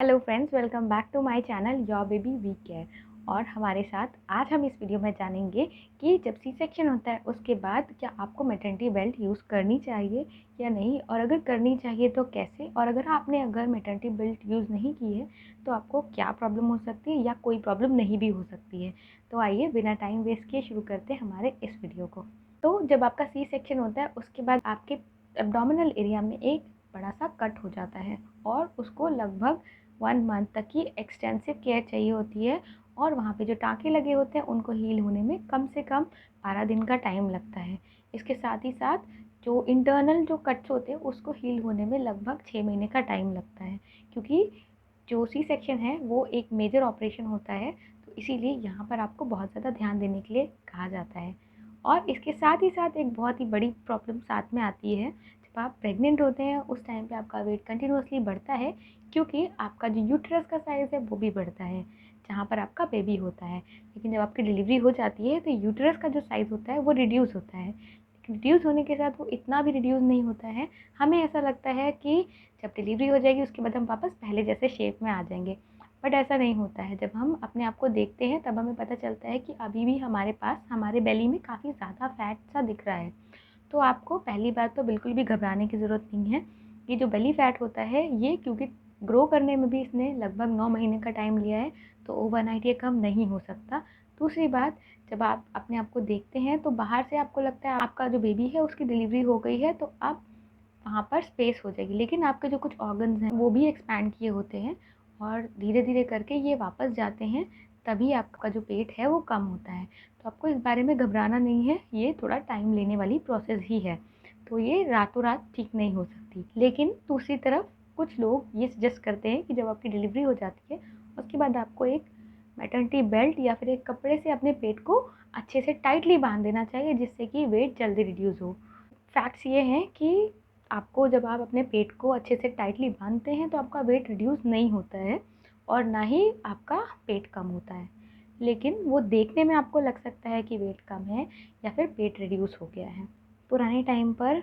Hello friends, welcome back to my channel your baby we care. और हमारे साथ आज हम इस वीडियो में जानेंगे कि जब सी सेक्शन होता है उसके बाद क्या आपको मैटरनिटी बेल्ट यूज़ करनी चाहिए या नहीं, और अगर करनी चाहिए तो कैसे, और अगर मैटरनिटी बेल्ट यूज़ नहीं की है तो आपको क्या प्रॉब्लम हो सकती है या कोई प्रॉब्लम नहीं भी हो सकती है। तो आइए बिना टाइम वेस्ट किए शुरू करते हैं हमारे इस वीडियो को। तो जब आपका सी सेक्शन होता है उसके बाद आपके एब्डोमिनल एरिया में एक बड़ा सा कट हो जाता है और उसको लगभग 1 मंथ तक की एक्सटेंसिव केयर चाहिए होती है। और वहाँ पे जो टाँके लगे होते हैं उनको हील होने में कम से कम 12 दिन का टाइम लगता है। इसके साथ ही साथ जो इंटरनल जो कट्स होते हैं उसको हील होने में लगभग 6 महीने का टाइम लगता है, क्योंकि जो सी सेक्शन है वो एक मेजर ऑपरेशन होता है। तो इसीलिए यहाँ पर आपको बहुत ज़्यादा ध्यान देने के लिए कहा जाता है। और इसके साथ ही साथ एक बहुत ही बड़ी प्रॉब्लम साथ में आती है। जब आप प्रेग्नेंट होते हैं उस टाइम पे आपका वेट कंटिन्यूअसली बढ़ता है, क्योंकि आपका जो यूट्रस का साइज़ है वो भी बढ़ता है जहाँ पर आपका बेबी होता है। लेकिन जब आपकी डिलीवरी हो जाती है तो यूट्रस का जो साइज़ होता है वो रिड्यूस होता है। रिड्यूस होने के साथ वो इतना भी रिड्यूस नहीं होता है। हमें ऐसा लगता है कि जब डिलीवरी हो जाएगी उसके बाद हम वापस पहले जैसे शेप में आ जाएंगे, बट ऐसा नहीं होता है। जब हम अपने आप को देखते हैं तब हमें पता चलता है कि अभी भी हमारे पास हमारे बेली में काफ़ी ज़्यादा फैट सा दिख रहा है। तो आपको पहली बात तो बिल्कुल भी घबराने की ज़रूरत नहीं है। ये जो बेली फैट होता है ये क्योंकि ग्रो करने में भी इसने लगभग 9 महीने का टाइम लिया है, तो ओवरनाइट ये कम नहीं हो सकता। दूसरी बात, जब आप अपने आप को देखते हैं तो बाहर से आपको लगता है आपका जो बेबी है उसकी डिलीवरी हो गई है, तो अब वहाँ पर स्पेस हो जाएगी, लेकिन आपके जो कुछ ऑर्गन्स हैं वो भी एक्सपैंड किए होते हैं और धीरे धीरे करके ये वापस जाते हैं, तभी आपका जो पेट है वो कम होता है। तो आपको इस बारे में घबराना नहीं है, ये थोड़ा टाइम लेने वाली प्रोसेस ही है। तो ये रातों रात ठीक नहीं हो सकती। लेकिन दूसरी तरफ कुछ लोग ये सजेस्ट करते हैं कि जब आपकी डिलीवरी हो जाती है उसके बाद आपको एक मैटरनिटी बेल्ट या फिर एक कपड़े से अपने पेट को अच्छे से टाइटली बांध देना चाहिए, जिससे कि वेट जल्दी रिड्यूस हो। फैक्ट्स ये हैं कि आपको जब आप अपने पेट को अच्छे से टाइटली बांधते हैं तो आपका वेट रिड्यूस नहीं होता है और ना ही आपका पेट कम होता है। लेकिन वो देखने में आपको लग सकता है कि वेट कम है या फिर पेट रिड्यूस हो गया है। पुराने टाइम पर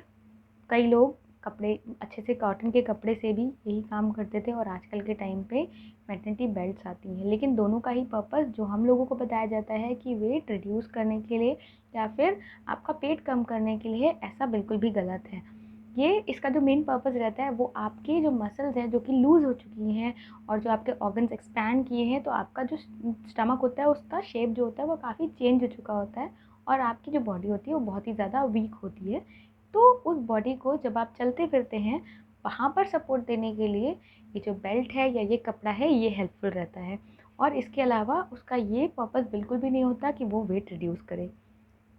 कई लोग कपड़े अच्छे से कॉटन के कपड़े से भी यही काम करते थे, और आजकल के टाइम पे मैटरनिटी बेल्ट्स आती हैं। लेकिन दोनों का ही पर्पस जो हम लोगों को बताया जाता है कि वेट रिड्यूस करने के लिए या फिर आपका पेट कम करने के लिए, ऐसा बिल्कुल भी गलत है। ये इसका जो मेन पर्पस रहता है वो आपकी जो मसल्स हैं जो कि लूज़ हो चुकी हैं और जो आपके ऑर्गन्स एक्सपैंड किए हैं, तो आपका जो स्टमक होता है उसका शेप जो होता है वो काफ़ी चेंज हो चुका होता है और आपकी जो बॉडी होती है वो बहुत ही ज़्यादा वीक होती है। तो उस बॉडी को जब आप चलते फिरते हैं वहाँ पर सपोर्ट देने के लिए ये जो बेल्ट है या ये कपड़ा है ये हेल्पफुल रहता है। और इसके अलावा उसका ये पर्पस बिल्कुल भी नहीं होता कि वो वेट रिड्यूस करे।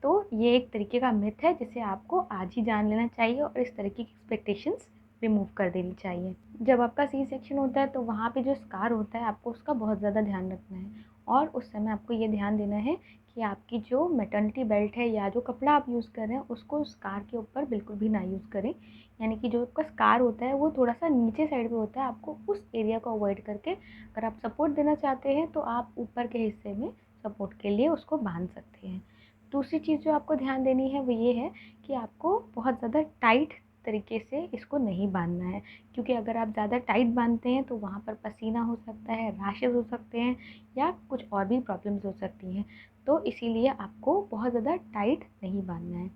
तो ये एक तरीके का मिथ है जिसे आपको आज ही जान लेना चाहिए और इस तरीके की एक्सपेक्टेशंस रिमूव कर देनी चाहिए। जब आपका सी सेक्शन होता है तो वहाँ पे जो स्कार होता है आपको उसका बहुत ज़्यादा ध्यान रखना है, और उस समय आपको ये ध्यान देना है कि आपकी जो मैटरनिटी बेल्ट है या जो कपड़ा आप यूज़ कर रहे हैं उसको स्कार के ऊपर बिल्कुल भी ना यूज़ करें। यानी कि जो आपका स्कार होता है वो थोड़ा सा नीचे साइड पे होता है, आपको उस एरिया को अवॉइड करके अगर आप सपोर्ट देना चाहते हैं तो आप ऊपर के हिस्से में सपोर्ट के लिए उसको बांध सकते हैं। दूसरी चीज़ जो आपको ध्यान देनी है वो ये है कि आपको बहुत ज़्यादा टाइट तरीके से इसको नहीं बांधना है, क्योंकि अगर आप ज़्यादा टाइट बांधते हैं तो वहाँ पर पसीना हो सकता है, रैशेज़ हो सकते हैं या कुछ और भी प्रॉब्लम्स हो सकती हैं। तो इसीलिए आपको बहुत ज़्यादा टाइट नहीं बांधना है।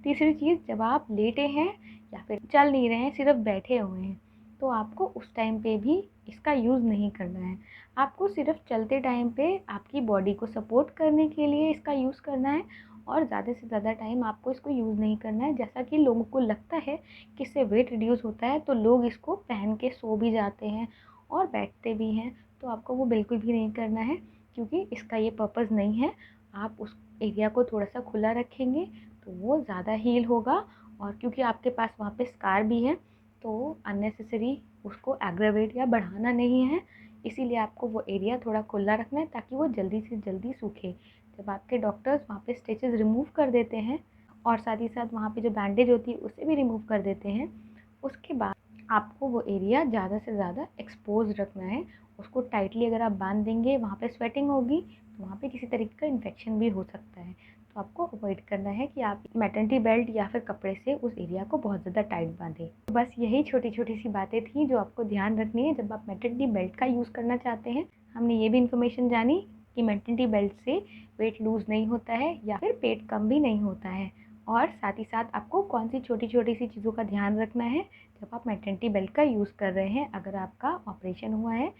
तीसरी चीज़, जब आप लेटे हैं या फिर चल नहीं रहे हैं, सिर्फ बैठे हुए हैं, तो आपको उस टाइम पे भी इसका यूज़ नहीं करना है। आपको सिर्फ चलते टाइम पे आपकी बॉडी को सपोर्ट करने के लिए इसका यूज़ करना है, और ज़्यादा से ज़्यादा टाइम आपको इसको यूज़ नहीं करना है। जैसा कि लोगों को लगता है कि इससे वेट रिड्यूस होता है तो लोग इसको पहन के सो भी जाते हैं और बैठते भी हैं, तो आपको वो बिल्कुल भी नहीं करना है, क्योंकि इसका ये पर्पज़ नहीं है। आप उस एरिया को थोड़ा सा खुला रखेंगे तो वो ज़्यादा हील होगा, और क्योंकि आपके पास वहाँ पे स्कार भी है तो अननेसेसरी उसको एग्रावेट या बढ़ाना नहीं है। इसीलिए आपको वो एरिया थोड़ा खुला रखना है ताकि वो जल्दी से जल्दी सूखे। जब आपके डॉक्टर्स वहाँ पे स्टिचेस रिमूव कर देते हैं और साथ ही साथ वहाँ पे जो बैंडेज होती है उसे भी रिमूव कर देते हैं, उसके बाद आपको वो एरिया ज़्यादा से ज़्यादा एक्सपोज रखना है। उसको टाइटली अगर आप बांध देंगे, वहाँ पे स्वेटिंग होगी तो वहाँ पे किसी तरीके का इन्फेक्शन भी हो सकता है। तो आपको अवॉइड करना है कि आप मैटरनिटी बेल्ट या फिर कपड़े से उस एरिया को बहुत ज़्यादा टाइट बांधें। तो बस यही छोटी छोटी सी बातें थी जो आपको ध्यान रखनी है जब आप मैटरनिटी बेल्ट का यूज़ करना चाहते हैं। हमने ये भी इन्फॉर्मेशन जानी कि मैटरनिटी बेल्ट से वेट लूज़ नहीं होता है या फिर पेट कम भी नहीं होता है, और साथ ही साथ आपको कौन सी छोटी छोटी सी चीज़ों का ध्यान रखना है जब आप मैटरनिटी बेल्ट का यूज़ कर रहे हैं, अगर आपका ऑपरेशन हुआ है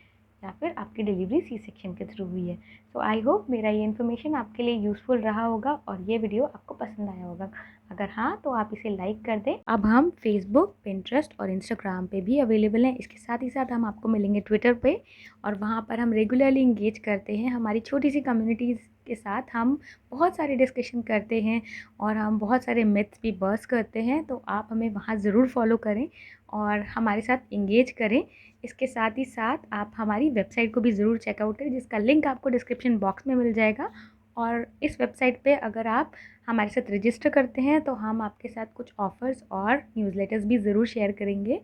या फिर आपकी डिलीवरी सी सेक्शन के थ्रू हुई है। सो आई होप मेरा ये इन्फॉर्मेशन आपके लिए यूज़फुल रहा होगा और ये वीडियो आपको पसंद आया होगा। अगर हाँ तो आप इसे लाइक कर दें। अब हम फेसबुक, पिंटरेस्ट और इंस्टाग्राम पे भी अवेलेबल हैं। इसके साथ ही साथ हम आपको मिलेंगे ट्विटर पे, और वहाँ पर हम रेगुलरली इंगेज करते हैं हमारी छोटी सी कम्युनिटीज़ के साथ। हम बहुत सारे डिस्कशन करते हैं और हम बहुत सारे मिथ्स भी बर्स्ट करते हैं, तो आप हमें वहाँ ज़रूर फॉलो करें और हमारे साथ इंगेज करें। इसके साथ ही साथ आप हमारी वेबसाइट को भी ज़रूर चेकआउट करें, जिसका लिंक आपको डिस्क्रिप्शन बॉक्स में मिल जाएगा। और इस वेबसाइट पे अगर आप हमारे साथ रजिस्टर करते हैं तो हम आपके साथ कुछ ऑफ़र्स और न्यूज़लेटर्स भी ज़रूर शेयर करेंगे।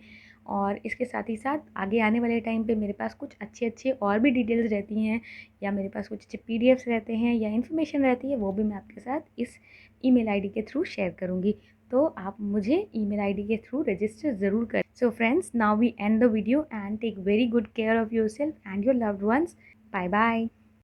और इसके साथ ही साथ आगे आने वाले टाइम पे मेरे पास कुछ अच्छे और भी डिटेल्स रहती हैं, या मेरे पास कुछ अच्छे पीडीएफ्स रहते हैं या इन्फॉर्मेशन रहती है, वो भी मैं आपके साथ इस ईमेल आईडी के थ्रू शेयर करूँगी। तो आप मुझे ईमेल आईडी के थ्रू रजिस्टर ज़रूर करें। So friends, now we end the video and take very good care of yourself and your loved ones. Bye bye.